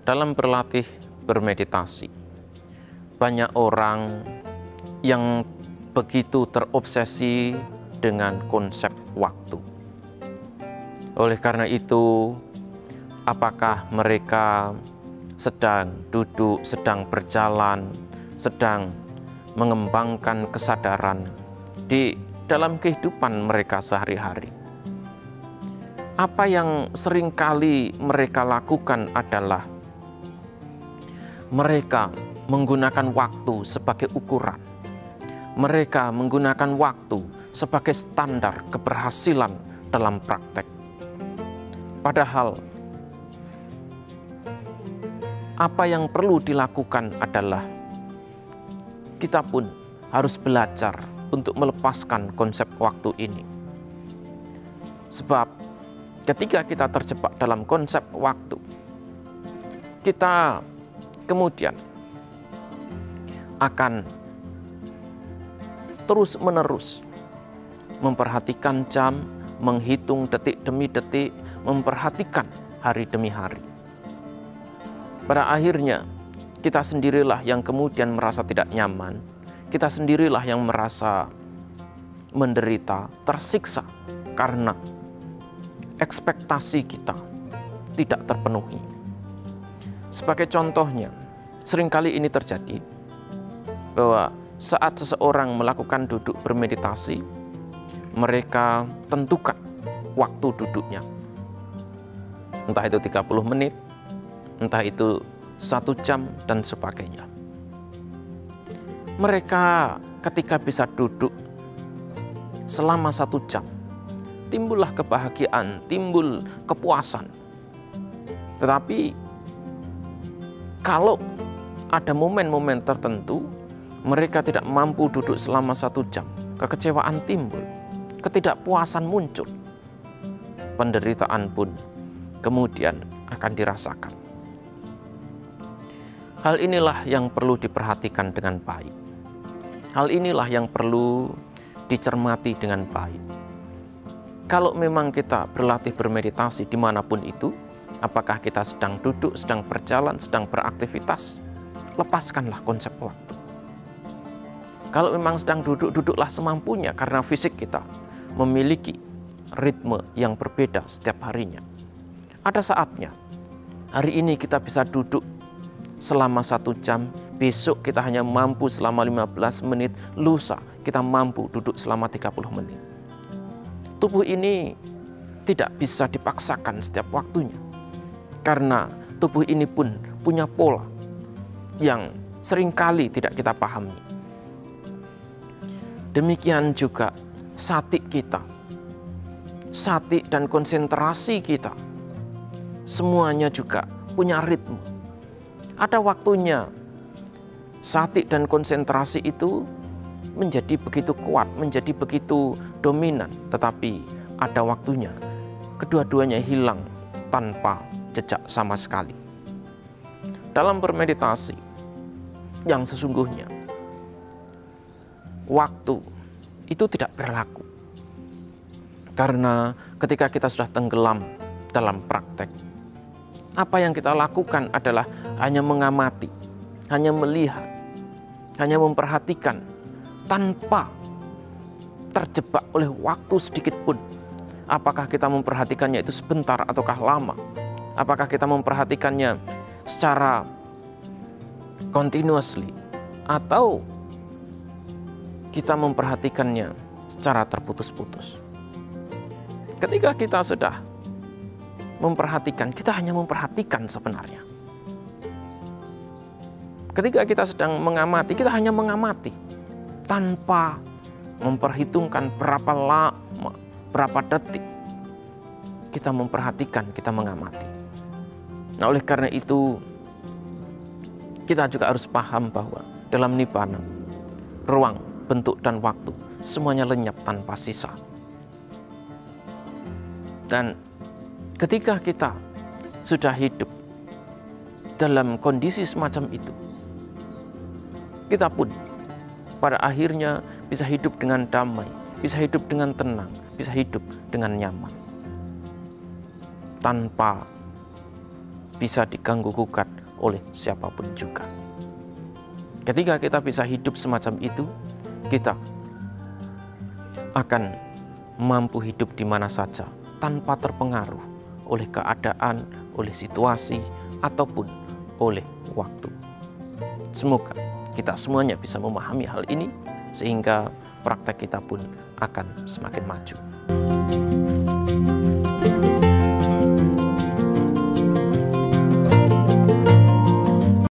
dalam berlatih bermeditasi, banyak orang yang begitu terobsesi dengan konsep waktu. Oleh karena itu, apakah mereka sedang duduk, sedang berjalan, sedang mengembangkan kesadaran di dalam kehidupan mereka sehari-hari? Apa yang seringkali mereka lakukan adalah mereka menggunakan waktu sebagai ukuran. Mereka menggunakan waktu sebagai standar keberhasilan dalam praktek. Padahal, apa yang perlu dilakukan adalah kita pun harus belajar untuk melepaskan konsep waktu ini. Sebab ketika kita terjebak dalam konsep waktu, kita kemudian akan terus-menerus memperhatikan jam, menghitung detik demi detik, memperhatikan hari demi hari. Pada akhirnya, kita sendirilah yang kemudian merasa tidak nyaman, kita sendirilah yang merasa menderita, tersiksa, karena ekspektasi kita tidak terpenuhi. Sebagai contohnya, seringkali ini terjadi, bahwa saat seseorang melakukan duduk bermeditasi, mereka tentukan waktu duduknya. Entah itu 30 menit, entah itu 1 jam, dan sebagainya. Mereka ketika bisa duduk selama 1 jam, timbullah kebahagiaan, timbul kepuasan. Tetapi kalau ada momen-momen tertentu, mereka tidak mampu duduk selama 1 jam, kekecewaan timbul, ketidakpuasan muncul, penderitaan pun kemudian akan dirasakan. Hal inilah yang perlu diperhatikan dengan baik. Hal inilah yang perlu dicermati dengan baik. Kalau memang kita berlatih bermeditasi dimanapun itu, apakah kita sedang duduk, sedang berjalan, sedang beraktivitas, lepaskanlah konsep waktu. Kalau memang sedang duduk, duduklah semampunya, karena fisik kita memiliki ritme yang berbeda setiap harinya. Ada saatnya, hari ini kita bisa duduk selama 1 jam, besok kita hanya mampu selama 15 menit, lusa kita mampu duduk selama 30 menit. Tubuh ini tidak bisa dipaksakan setiap waktunya, karena tubuh ini pun punya pola yang seringkali tidak kita pahami. Demikian juga sati kita, sati dan konsentrasi kita, semuanya juga punya ritme. Ada waktunya sati dan konsentrasi itu menjadi begitu kuat, menjadi begitu dominan, tetapi ada waktunya kedua-duanya hilang tanpa jejak sama sekali. Dalam bermeditasi yang sesungguhnya, waktu itu tidak berlaku. Karena ketika kita sudah tenggelam dalam praktek, apa yang kita lakukan adalah hanya mengamati, hanya melihat, hanya memperhatikan, tanpa terjebak oleh waktu sedikit pun. Apakah kita memperhatikannya itu sebentar ataukah lama? Apakah kita memperhatikannya secara continuously, atau kita memperhatikannya secara terputus-putus? Ketika kita sudah memperhatikan, kita hanya memperhatikan sebenarnya. Ketika kita sedang mengamati, kita hanya mengamati tanpa memperhitungkan berapa lama, berapa detik kita memperhatikan, kita mengamati. Nah, oleh karena itu, kita juga harus paham bahwa dalam nibbana, ruang, bentuk, dan waktu semuanya lenyap tanpa sisa. Dan ketika kita sudah hidup dalam kondisi semacam itu, kita pun pada akhirnya bisa hidup dengan damai, bisa hidup dengan tenang, bisa hidup dengan nyaman, tanpa bisa diganggu gugat oleh siapapun juga. Ketika kita bisa hidup semacam itu, kita akan mampu hidup di mana saja tanpa terpengaruh oleh keadaan, oleh situasi, ataupun oleh waktu. Semoga kita semuanya bisa memahami hal ini sehingga praktek kita pun akan semakin maju.